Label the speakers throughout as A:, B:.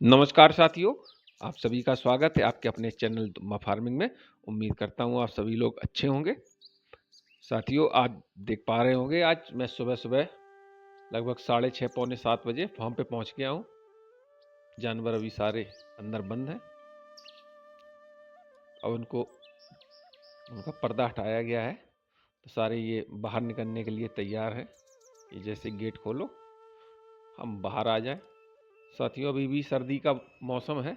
A: नमस्कार साथियों, आप सभी का स्वागत है आपके अपने चैनल दुम्मा फार्मिंग में। उम्मीद करता हूँ आप सभी लोग अच्छे होंगे। साथियों, आज देख पा रहे होंगे, आज मैं सुबह-सुबह लगभग 6:30 पौने 7 बजे फार्म पे पहुँच गया हूँ। जानवर अभी सारे अंदर बंद हैं। अब उनका पर्दा हटाया गया है, तो सारे ये बाहर निकलने के लिए तैयार हैं। ये जैसे गेट खोलो, हम बाहर आ जाएँ। साथियों, अभी भी सर्दी का मौसम है।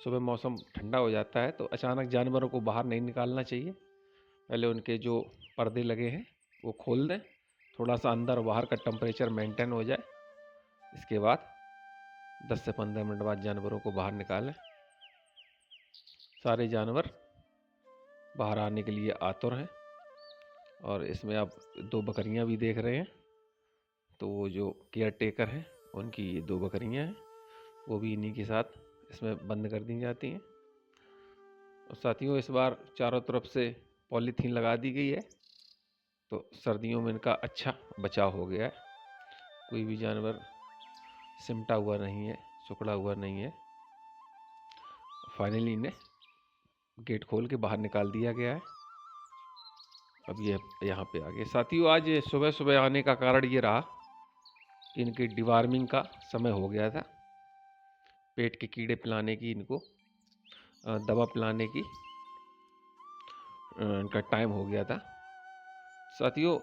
A: सुबह मौसम ठंडा हो जाता है, तो अचानक जानवरों को बाहर नहीं निकालना चाहिए। पहले उनके जो पर्दे लगे हैं वो खोल दें, थोड़ा सा अंदर बाहर का टेम्परेचर मेंटेन हो जाए। इसके बाद 10 से 15 मिनट बाद जानवरों को बाहर निकालें। सारे जानवर बाहर आने के लिए आतुर हैं। और इसमें आप 2 बकरियां भी देख रहे हैं, तो वो जो केयर टेकर हैं उनकी ये 2 बकरियां हैं, वो भी इन्हीं के साथ इसमें बंद कर दी जाती हैं। और साथियों, इस बार चारों तरफ से पॉलीथीन लगा दी गई है, तो सर्दियों में इनका अच्छा बचाव हो गया है। कोई भी जानवर सिमटा हुआ नहीं है, सिकुड़ा हुआ नहीं है। फाइनली इन्हें गेट खोल के बाहर निकाल दिया गया है। अब ये यहाँ पे आ गए। साथियों, आज सुबह सुबह आने का कारण ये रहा कि इनकी डिवार्मिंग का समय हो गया था। पेट के कीड़े पिलाने की, इनको दवा पिलाने की इनका टाइम हो गया था। साथियों,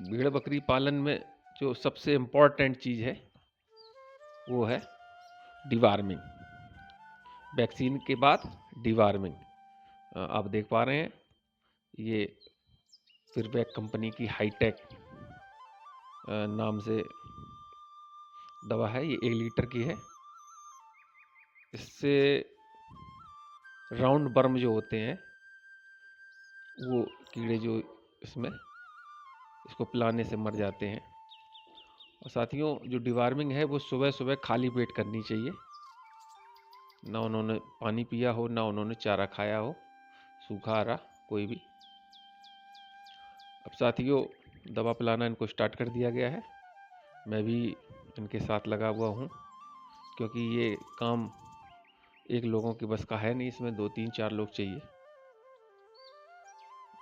A: भेड़ बकरी पालन में जो सबसे इम्पोर्टेंट चीज़ है वो है डिवार्मिंग। वैक्सीन के बाद डिवार्मिंग। आप देख पा रहे हैं, ये फिरबैक कंपनी की हाईटेक नाम से दवा है। ये 1 लीटर की है। इससे राउंड बर्म जो होते हैं, वो कीड़े जो इसमें इसको पिलाने से मर जाते हैं। और साथियों, जो डिवार्मिंग है वो सुबह सुबह खाली पेट करनी चाहिए। ना उन्होंने पानी पिया हो, ना उन्होंने चारा खाया हो, सूखा हरा कोई भी। अब साथियों, दवा पिलाना इनको स्टार्ट कर दिया गया है। मैं भी इनके साथ लगा हुआ हूँ, क्योंकि ये काम एक लोगों की बस का है नहीं, इसमें 2-3-4 लोग चाहिए।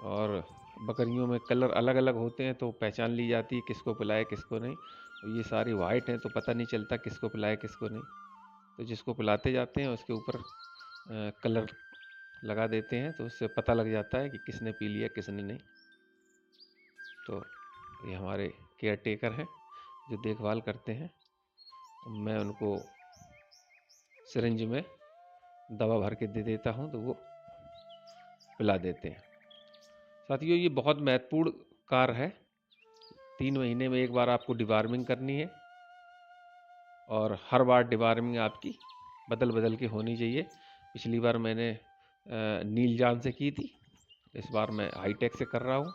A: और बकरियों में कलर अलग अलग होते हैं, तो पहचान ली जाती है किसको पिलाए किसको नहीं। और ये सारी वाइट हैं, तो पता नहीं चलता किसको पिलाए किसको नहीं। तो जिसको पिलाते जाते हैं उसके ऊपर कलर लगा देते हैं, तो उससे पता लग जाता है कि किसने पी लिया किसने नहीं। तो ये हमारे केयर टेकर हैं जो देखभाल करते हैं। मैं उनको सिरिंज में दवा भर के दे देता हूँ, तो वो पिला देते हैं। साथियों, ये बहुत महत्वपूर्ण कार्य है। 3 महीने में एक बार आपको डिवार्मिंग करनी है, और हर बार डिवार्मिंग आपकी बदल बदल के होनी चाहिए। पिछली बार मैंने नीलजान से की थी, इस बार मैं हाईटेक से कर रहा हूँ।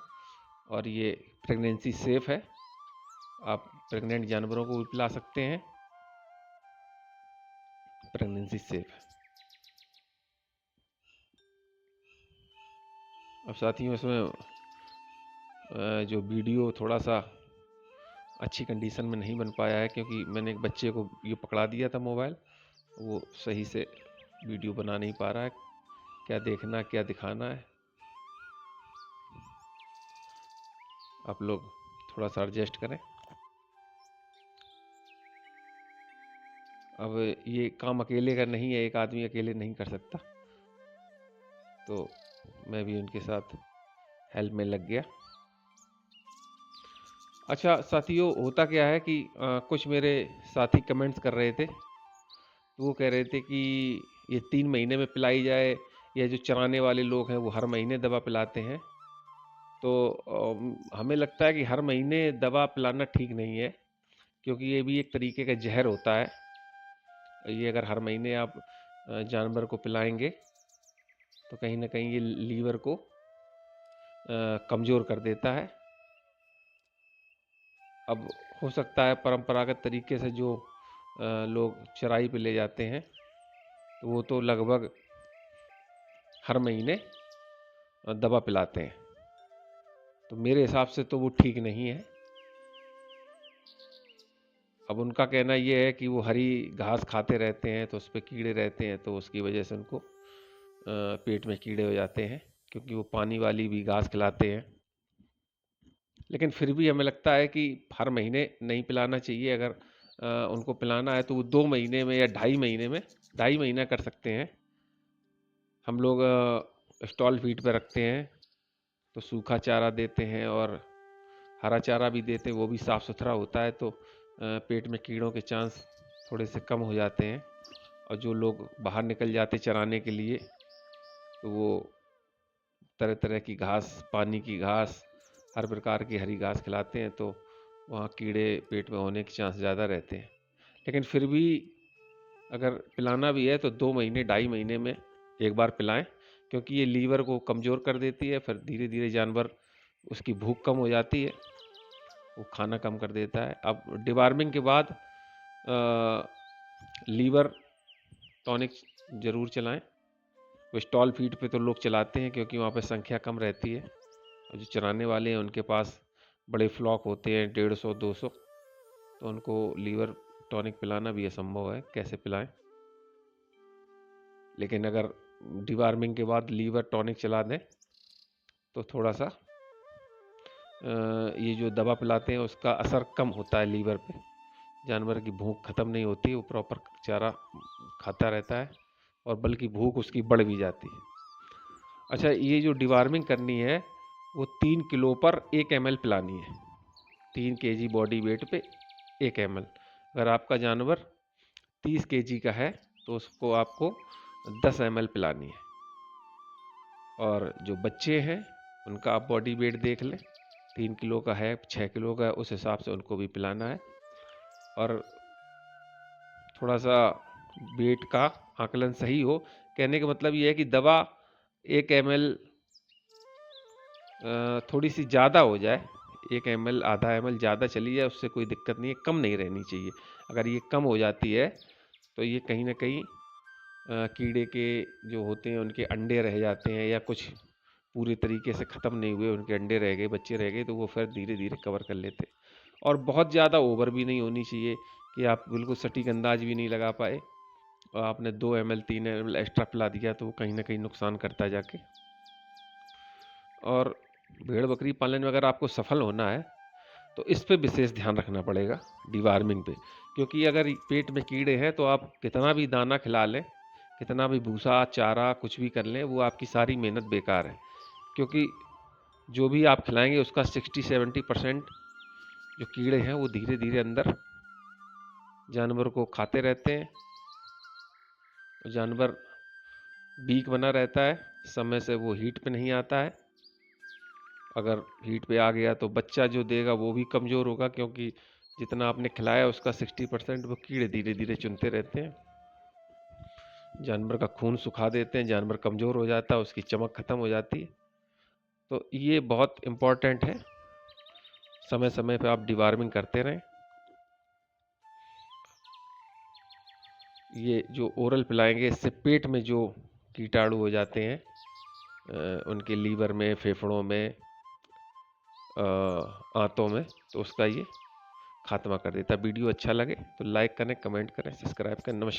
A: और ये प्रेगनेंसी सेफ है, आप प्रेग्नेंट जानवरों को भी पिला सकते हैं। प्रेगनेंसी सेफ है। अब साथियों, इसमें जो वीडियो थोड़ा सा अच्छी कंडीशन में नहीं बन पाया है, क्योंकि मैंने एक बच्चे को ये पकड़ा दिया था मोबाइल, वो सही से वीडियो बना नहीं पा रहा है। क्या देखना क्या दिखाना है, आप लोग थोड़ा सा एडजस्ट करें। अब ये काम अकेले का नहीं है, एक आदमी अकेले नहीं कर सकता, तो मैं भी उनके साथ हेल्प में लग गया। अच्छा साथियों, होता क्या है कि कुछ मेरे साथी कमेंट्स कर रहे थे, तो वो कह रहे थे कि ये 3 महीने में पिलाई जाए, या जो चराने वाले लोग हैं वो हर महीने दवा पिलाते हैं। तो हमें लगता है कि हर महीने दवा पिलाना ठीक नहीं है, क्योंकि ये भी एक तरीके का जहर होता है। ये अगर हर महीने आप जानवर को पिलाएंगे, तो कहीं ना कहीं ये लीवर को कमज़ोर कर देता है। अब हो सकता है परंपरागत तरीके से जो लोग चराई पे ले जाते हैं, तो वो तो लगभग हर महीने दवा पिलाते हैं, तो मेरे हिसाब से तो वो ठीक नहीं है। अब उनका कहना ये है कि वो हरी घास खाते रहते हैं तो उस पर कीड़े रहते हैं, तो उसकी वजह से उनको पेट में कीड़े हो जाते हैं, क्योंकि वो पानी वाली भी घास खिलाते हैं। लेकिन फिर भी हमें लगता है कि हर महीने नहीं पिलाना चाहिए। अगर उनको पिलाना है तो वो 2 महीने में या 2.5 महीने में, 2.5 महीना कर सकते हैं। हम लोग स्टॉल फीड पे रखते हैं तो सूखा चारा देते हैं और हरा चारा भी देते हैं, वो भी साफ़ सुथरा होता है, तो पेट में कीड़ों के चांस थोड़े से कम हो जाते हैं। और जो लोग बाहर निकल जाते चराने के लिए तो वो तरह तरह की घास, पानी की घास, हर प्रकार की हरी घास खिलाते हैं, तो वहाँ कीड़े पेट में होने के चांस ज़्यादा रहते हैं। लेकिन फिर भी अगर पिलाना भी है तो 2 महीने 2.5 महीने में एक बार पिलाएं, क्योंकि ये लीवर को कमज़ोर कर देती है। फिर धीरे धीरे जानवर, उसकी भूख कम हो जाती है, वो खाना कम कर देता है। अब डिवार्मिंग के बाद लीवर टॉनिक ज़रूर चलाएं। वो स्टॉल फीड पे तो लोग चलाते हैं क्योंकि वहाँ पे संख्या कम रहती है, और जो चराने वाले हैं उनके पास बड़े फ्लॉक होते हैं, 150-200, तो उनको लीवर टॉनिक पिलाना भी असंभव है, कैसे पिलाएं। लेकिन अगर डिवार्मिंग के बाद लीवर टॉनिक चला दें तो थोड़ा सा ये जो दवा पिलाते हैं उसका असर कम होता है लीवर पे। जानवर की भूख ख़त्म नहीं होती, वो प्रॉपर चारा खाता रहता है, और बल्कि भूख उसकी बढ़ भी जाती है। अच्छा, ये जो डिवार्मिंग करनी है वो 3 किलो पर 1 ml पिलानी है। 3 kg बॉडी वेट पे 1 ml। अगर आपका जानवर 30 kg का है तो उसको आपको 10 ml पिलानी है। और जो बच्चे हैं उनका आप बॉडी वेट देख लें, 3 किलो का है, 6 किलो का है, उस हिसाब से उनको भी पिलाना है। और थोड़ा सा वेट का आकलन सही हो। कहने का मतलब ये है कि दवा 1 ml थोड़ी सी ज़्यादा हो जाए, 1 ml आधा ml ज़्यादा चली जाए, उससे कोई दिक्कत नहीं है, कम नहीं रहनी चाहिए। अगर ये कम हो जाती है तो ये कहीं ना कहीं कीड़े के जो होते हैं उनके अंडे रह जाते हैं, या कुछ पूरे तरीके से ख़त्म नहीं हुए उनके अंडे रह गए, बच्चे रह गए, तो वो फिर धीरे धीरे कवर कर लेते हैं। और बहुत ज़्यादा ओवर भी नहीं होनी चाहिए कि आप बिल्कुल सटीक अंदाज भी नहीं लगा पाए और आपने 2 ml 3 ml एक्स्ट्रा पिला दिया, तो वो कहीं ना कहीं नुकसान करता है जाके। और भेड़ बकरी पालन में अगर आपको सफल होना है तो इस पे विशेष ध्यान रखना पड़ेगा, डिवार्मिंग पे। क्योंकि अगर पेट में कीड़े हैं तो आप कितना भी दाना खिला लें, कितना भी भूसा चारा कुछ भी कर लें, वो आपकी सारी मेहनत बेकार है। क्योंकि जो भी आप खिलाएंगे उसका 60-70% जो कीड़े हैं वो धीरे धीरे अंदर जानवर को खाते रहते हैं। जानवर वीक बना रहता है, समय से वो हीट पे नहीं आता है। अगर हीट पे आ गया तो बच्चा जो देगा वो भी कमज़ोर होगा, क्योंकि जितना आपने खिलाया उसका 60% वो कीड़े धीरे धीरे चुनते रहते हैं। जानवर का खून सुखा देते हैं, जानवर कमज़ोर हो जाता है, उसकी चमक ख़त्म हो जाती है। तो ये बहुत इम्पॉर्टेंट है, समय समय पे आप डिवार्मिंग करते रहें। ये जो ओरल पिलाएंगे इससे पेट में जो कीटाणु हो जाते हैं उनके लीवर में, फेफड़ों में, आंतों में, तो उसका ये खात्मा कर देता है। वीडियो अच्छा लगे तो लाइक करें, कमेंट करें, सब्सक्राइब करें। नमस्कार।